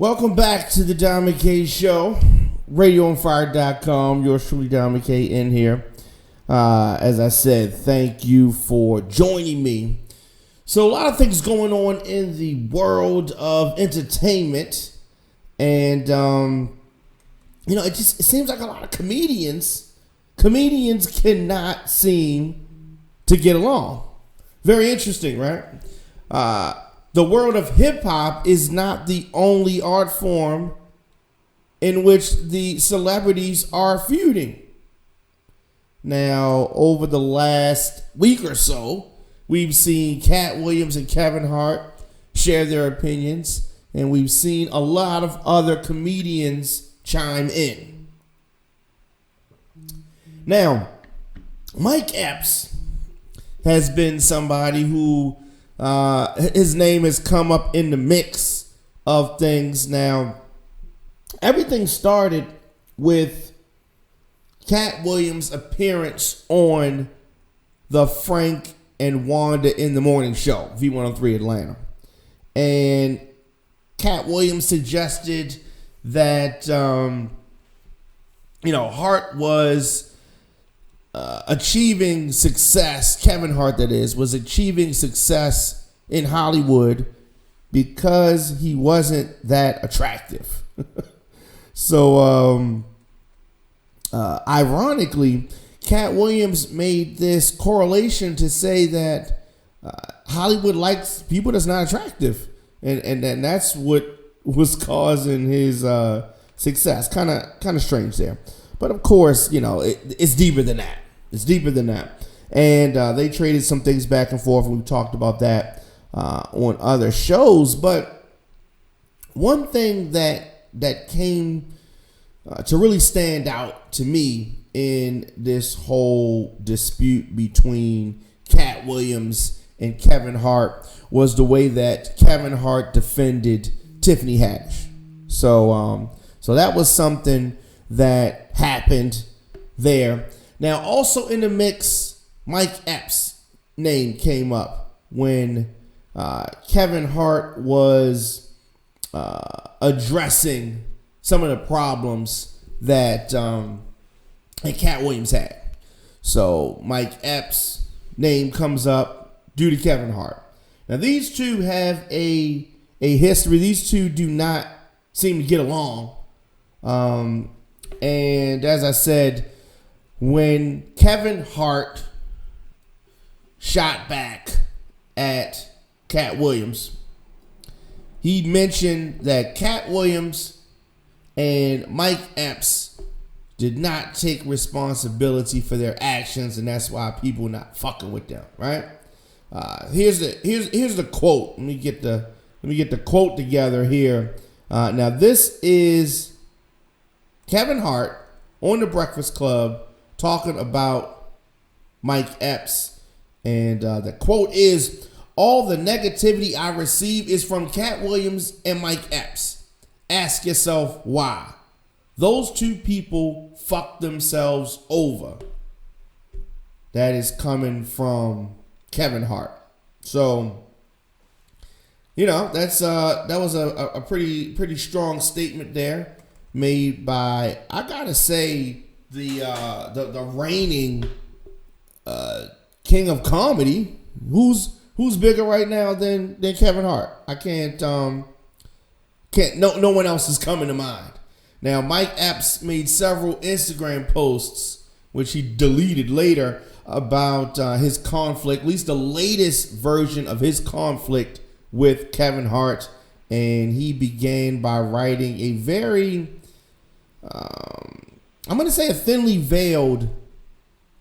Welcome back to the Don McKay Show, radioonfire.com. Yours truly, Don McKay, in here. As I said, thank you for joining me. So a lot of things going on in the world of entertainment, and it seems like a lot of comedians cannot seem to get along. Very interesting, right? The world of hip-hop is not the only art form in which the celebrities are feuding. Now, over the last week or so, we've seen Cat Williams and Kevin Hart share their opinions, and we've seen a lot of other comedians chime in. Now, Mike Epps has been somebody who his name has come up in the mix of things. Now, everything started with Cat Williams' appearance on the Frank and Wanda in the Morning Show, V103 Atlanta. And Cat Williams suggested that, Hart was achieving success, Kevin Hart that is, was achieving success in Hollywood because he wasn't that attractive. So, ironically, Cat Williams made this correlation to say that Hollywood likes people that's not attractive. And that's what was causing his success. Kind of strange there. But of course, it's deeper than that. It's deeper than that. And they traded some things back and forth. And we talked about that on other shows. But one thing that came to really stand out to me in this whole dispute between Cat Williams and Kevin Hart was the way that Kevin Hart defended Tiffany Haddish. So that was something that happened there. Now, also in the mix, Mike Epps' name came up when Kevin Hart was addressing some of the problems that Cat Williams had. So Mike Epps' name comes up due to Kevin Hart. Now, these two have a history. These two do not seem to get along. And as I said, when Kevin Hart shot back at Cat Williams, he mentioned that Cat Williams and Mike Epps did not take responsibility for their actions, and that's why people not fucking with them, right? Here's the quote. Let me get the quote together here. Now this is Kevin Hart on the Breakfast Club talking about Mike Epps, and the quote is, "All the negativity I receive is from Cat Williams and Mike Epps. Ask yourself why. Those two people fucked themselves over." That is coming from Kevin Hart. So, that was a pretty strong statement there made by, I gotta say, the reigning king of comedy. Who's bigger right now than Kevin Hart? I can't no one else is coming to mind. Now, Mike Epps made several Instagram posts, which he deleted later, about his conflict, at least the latest version of his conflict with Kevin Hart. And he began by writing a very, I'm going to say a thinly veiled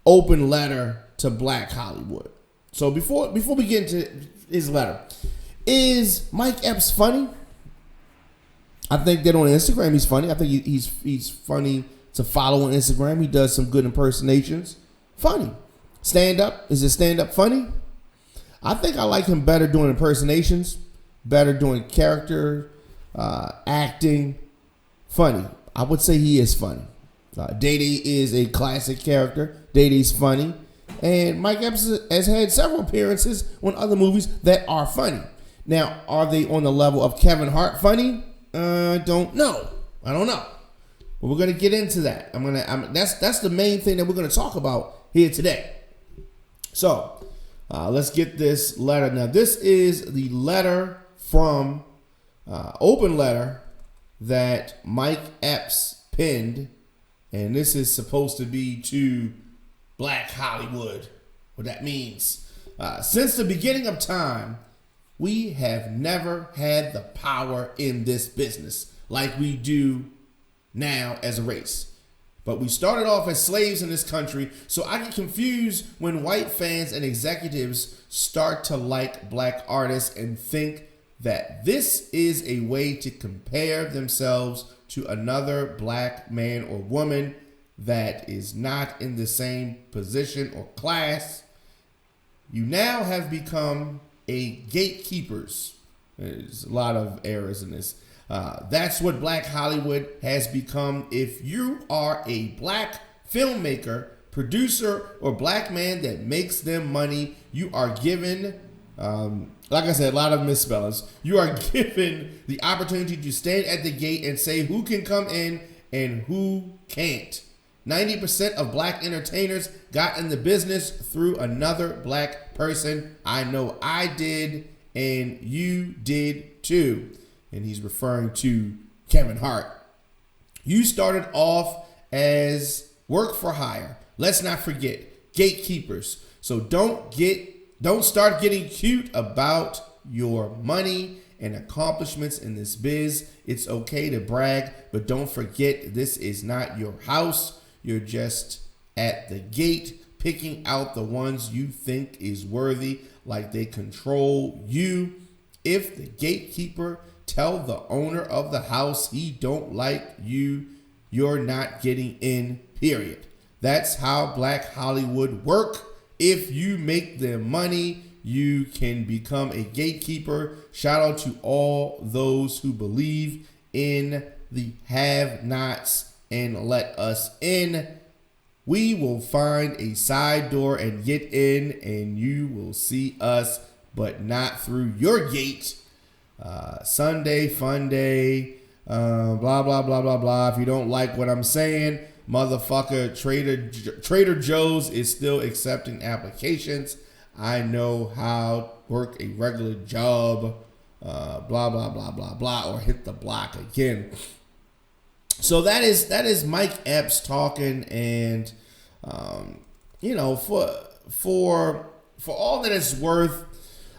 open letter to Black Hollywood. So before we get into his letter, is Mike Epps funny? I think that on Instagram he's funny. I think he's funny to follow on Instagram. He does some good impersonations. Funny. Stand up. Is his stand up funny? I think I like him better doing impersonations, better doing character acting. Funny. I would say he is funny. Day-Day is a classic character. Day-Day's funny. And Mike Epps has had several appearances on other movies that are funny. Now, are they on the level of Kevin Hart funny? Don't know. I don't know. But we're gonna get into that. That's the main thing that we're gonna talk about here today. So let's get this letter. Now this is the letter from open letter that Mike Epps penned, and this is supposed to be to Black Hollywood. What that means. Since the beginning of time, we have never had the power in this business like we do now as a race. But we started off as slaves in this country, so I get confused when white fans and executives start to like black artists and think that this is a way to compare themselves to another black man or woman that is not in the same position or class. You now have become a gatekeepers. There's a lot of errors in this. That's what Black Hollywood has become. If you are a black filmmaker, producer, or black man that makes them money, you are given, like I said, a lot of misspellings. You are given the opportunity to stand at the gate and say who can come in and who can't. 90% of black entertainers got in the business through another black person. I know I did, and you did too. And he's referring to Kevin Hart. You started off as work for hire. Let's not forget, gatekeepers. So don't start getting cute about your money and accomplishments in this biz. It's okay to brag, but don't forget this is not your house. You're just at the gate picking out the ones you think is worthy, like they control you. If the gatekeeper tell the owner of the house he don't like you, you're not getting in, period. That's how Black Hollywood work. If you make them money, you can become a gatekeeper. Shout out to all those who believe in the have-nots and let us in. We will find a side door and get in, and you will see us, but not through your gate. Sunday, fun day, blah, blah, blah, blah, blah. If you don't like what I'm saying, motherfucker, Trader Joe's is still accepting applications. I know how to work a regular job, blah, blah, blah, blah, blah, or hit the block again. So that is Mike Epps talking, and for all that it's worth,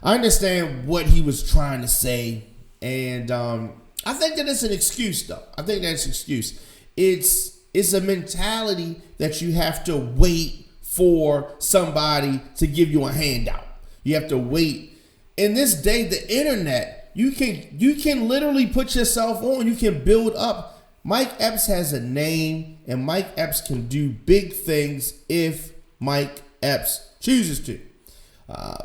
I understand what he was trying to say, and I think that it's an excuse, though. I think that's an excuse. It's a mentality that you have to wait for somebody to give you a handout. You have to wait. In this day, the internet, you can literally put yourself on. You can build up. Mike Epps has a name, and Mike Epps can do big things if Mike Epps chooses to.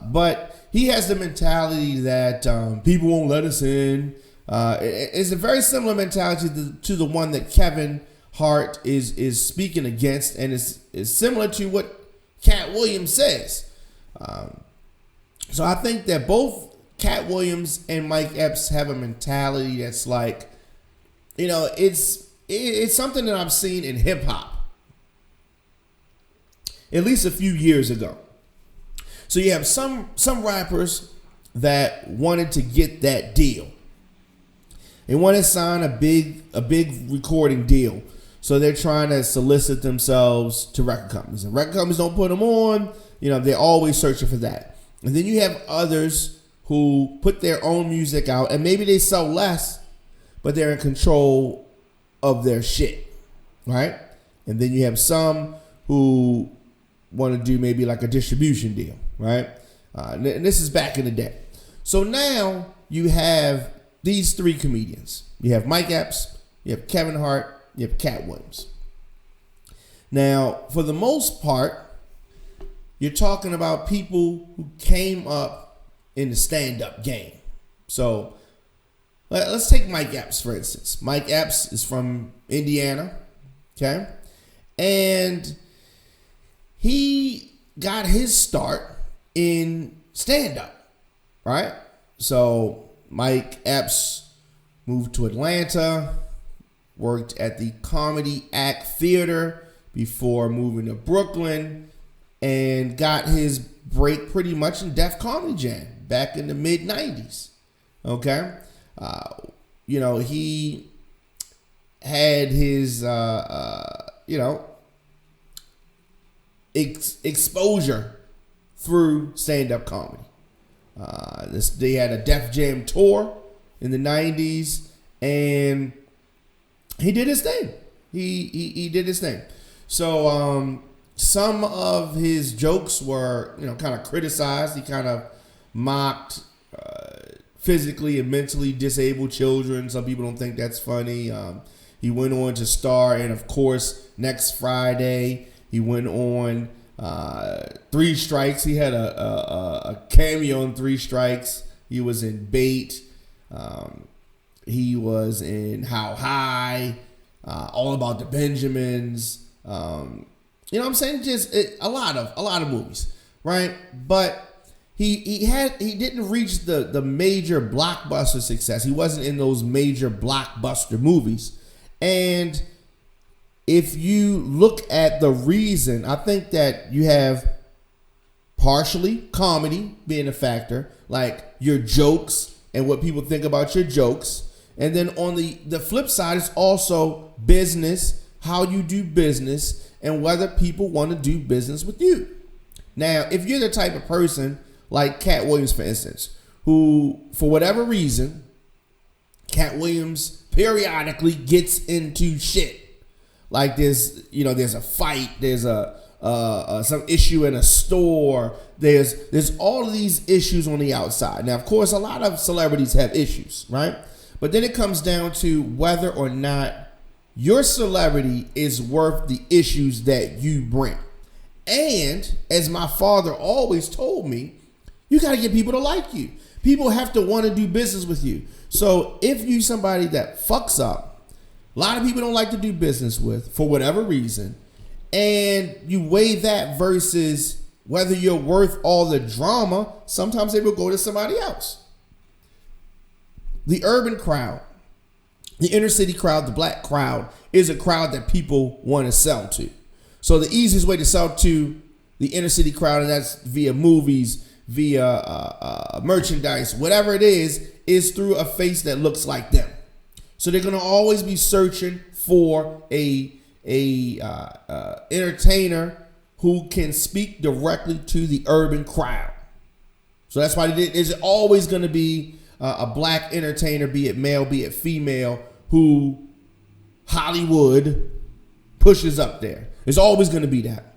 But he has the mentality that people won't let us in. It's a very similar mentality to the one that Kevin Hart is speaking against, and is similar to what Cat Williams says. So I think that both Cat Williams and Mike Epps have a mentality that's like, it's something that I've seen in hip hop, at least a few years ago. So you have some rappers that wanted to get that deal. They want to sign a big recording deal. So they're trying to solicit themselves to record companies. And record companies don't put them on. They're always searching for that. And then you have others who put their own music out, and maybe they sell less, but they're in control of their shit, right? And then you have some who want to do maybe like a distribution deal, right? And this is back in the day. So now you have these three comedians. You have Mike Epps, you have Kevin Hart, you have Cat Williams. Now, for the most part, you're talking about people who came up in the stand-up game. So let's take Mike Epps, for instance. Mike Epps is from Indiana, okay? And he got his start in stand-up, right? So Mike Epps moved to Atlanta, worked at the Comedy Act Theater before moving to Brooklyn, and got his break pretty much in Def Comedy Jam back in the mid-90s. Okay? He had his, exposure through stand-up comedy. They had a Def Jam tour in the 90s, and he did his thing. He did his thing. So some of his jokes were, kind of criticized. He kind of mocked physically and mentally disabled children. Some people don't think that's funny. He went on to star, and of course, Next Friday, he went on Three Strikes. He had a cameo in Three Strikes. He was in Bait. He was in How High, All About the Benjamins. You know what I'm saying? Just a lot of movies, right? But he didn't reach the major blockbuster success. He wasn't in those major blockbuster movies. And if you look at the reason, I think that you have partially comedy being a factor, like your jokes and what people think about your jokes. And then on the flip side, it's also business, how you do business, and whether people want to do business with you. Now, if you're the type of person like Cat Williams, for instance, who, for whatever reason, Cat Williams periodically gets into shit. Like there's a fight, there's some issue in a store, there's all of these issues on the outside. Now, of course, a lot of celebrities have issues, right? But then it comes down to whether or not your celebrity is worth the issues that you bring. And as my father always told me, you got to get people to like you. People have to want to do business with you. So if you somebody that fucks up, a lot of people don't like to do business with for whatever reason, and you weigh that versus whether you're worth all the drama, sometimes they will go to somebody else. The urban crowd, the inner city crowd, the black crowd is a crowd that people want to sell to. So the easiest way to sell to the inner city crowd, and that's via movies, via merchandise, whatever it is through a face that looks like them. So they're going to always be searching for a entertainer who can speak directly to the urban crowd. So that's why there's always going to be a black entertainer, be it male, be it female, who Hollywood pushes up there. There's always going to be that.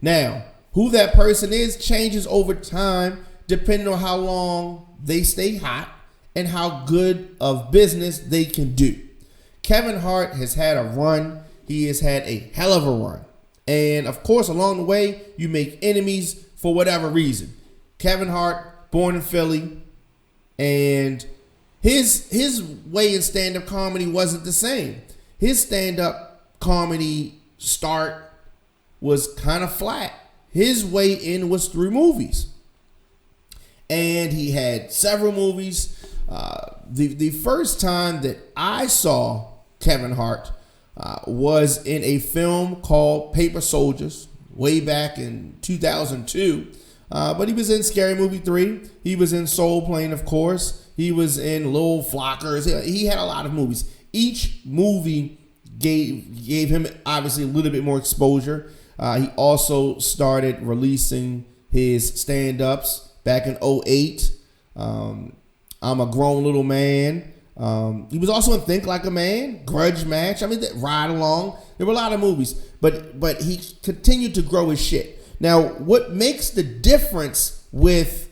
Now, who that person is changes over time depending on how long they stay hot and how good of business they can do. Kevin Hart has had a run. He has had a hell of a run. And of course, along the way, you make enemies for whatever reason. Kevin Hart, born in Philly, and his way in stand-up comedy wasn't the same. His stand-up comedy start was kind of flat. His way in was through movies. And he had several movies. The first time that I saw Kevin Hart was in a film called Paper Soldiers way back in 2002. But he was in Scary Movie 3. He was in Soul Plane, of course. He was in Little Flockers. He had a lot of movies. Each movie gave him obviously a little bit more exposure. He also started releasing his stand-ups back in 2008. I'm a Grown Little Man. He was also in Think Like a Man, Grudge Match. I mean, Ride Along. There were a lot of movies, but he continued to grow his shit. Now, what makes the difference with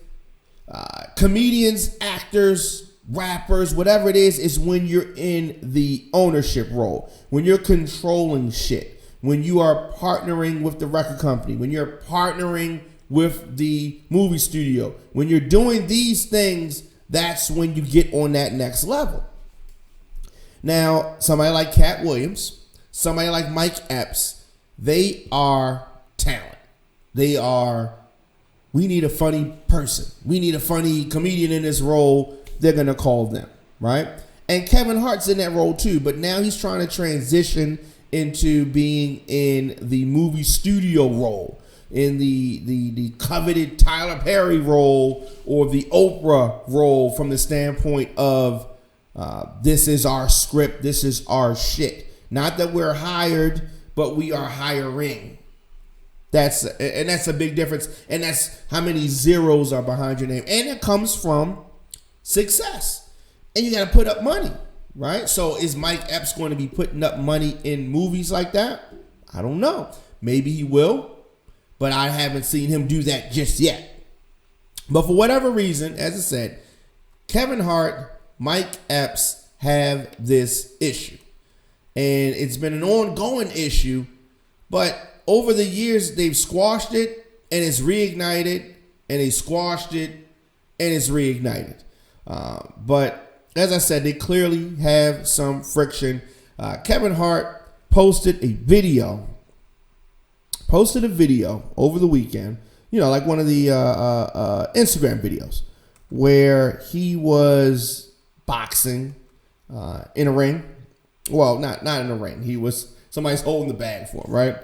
comedians, actors, rappers, whatever it is when you're in the ownership role, when you're controlling shit, when you are partnering with the record company, when you're partnering with the movie studio, when you're doing these things, that's when you get on that next level. Now, somebody like Cat Williams, somebody like Mike Epps, they are talent. We need a funny person. We need a funny comedian in this role. They're going to call them, right? And Kevin Hart's in that role too, but now he's trying to transition into being in the movie studio role, in the coveted Tyler Perry role or the Oprah role, from the standpoint of this is our script, this is our shit. Not that we're hired, but we are hiring. That's a big difference, and that's how many zeros are behind your name, and it comes from success. And you got to put up money, right? So is Mike Epps going to be putting up money in movies like that? I don't know. Maybe he will, but I haven't seen him do that just yet. But for whatever reason, as I said, Kevin Hart, Mike Epps have this issue. And it's been an ongoing issue, but over the years, they've squashed it, and it's reignited, and they squashed it, and it's reignited. But as I said, they clearly have some friction. Kevin Hart posted a video over the weekend, like one of the Instagram videos, where he was boxing in a ring. Well, not in a ring. Somebody's holding the bag for him, right?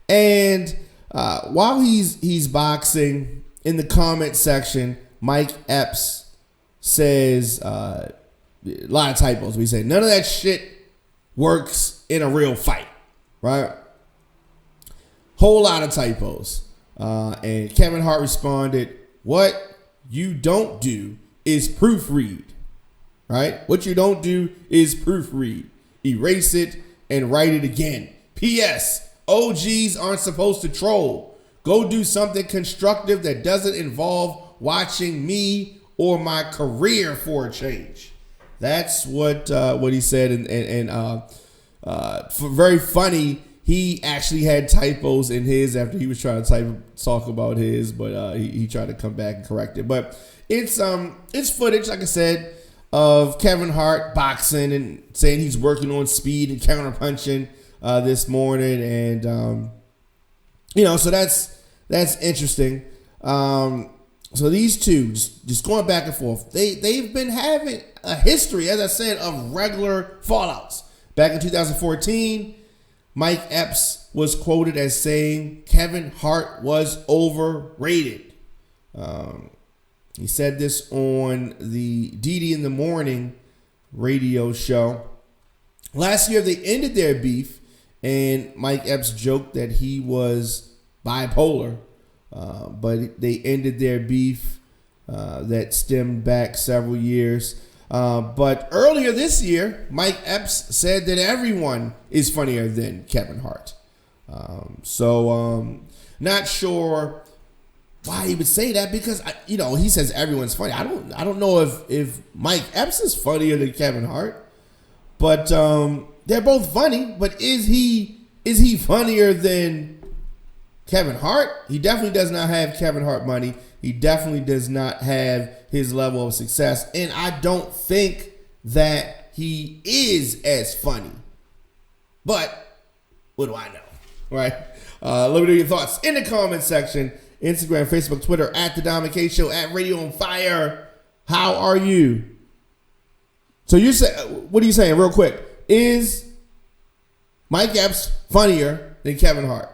And while he's boxing, in the comment section, Mike Epps says a lot of typos. We say none of that shit works in a real fight, right? Whole lot of typos. And Kevin Hart responded, "What you don't do is proofread, right? What you don't do is proofread. Erase it and write it again. P.S. OGs aren't supposed to troll. Go do something constructive that doesn't involve watching me or my career for a change." That's what he said, and very funny. He actually had typos in his after he was trying to talk about his, but he tried to come back and correct it. But it's footage, like I said, of Kevin Hart boxing and saying he's working on speed and counterpunching this morning, and so that's interesting. So these two just going back and forth. They've been having a history, as I said, of regular fallouts. Back in 2014, Mike Epps was quoted as saying Kevin Hart was overrated. He said this on the Didi in the Morning radio show. Last year, they ended their beef, and Mike Epps joked that he was bipolar, but they ended their beef that stemmed back several years. But earlier this year, Mike Epps said that everyone is funnier than Kevin Hart. Not sure why he would say that, because he says everyone's funny. I don't know if Mike Epps is funnier than Kevin Hart, but they're both funny. But is he funnier than Kevin Hart? He definitely does not have Kevin Hart money. He definitely does not have his level of success, and I don't think that he is as funny. But what do I know, right? Let me know your thoughts in the comment section. Instagram, Facebook, Twitter, at The Dom and K Show, at Radio on Fire. How are you? So what are you saying real quick? Is Mike Epps funnier than Kevin Hart?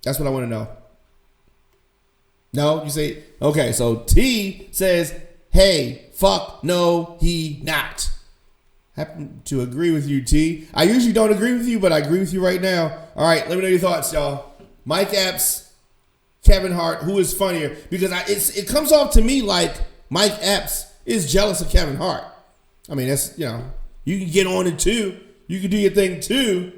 That's what I want to know. No, you say, okay, so T says, hey, fuck no, he not. Happen to agree with you, T. I usually don't agree with you, but I agree with you right now. All right, let me know your thoughts, y'all. Mike Epps, Kevin Hart, who is funnier? Because it comes off to me like Mike Epps is jealous of Kevin Hart. I mean, that's, you can get on it too. You can do your thing too.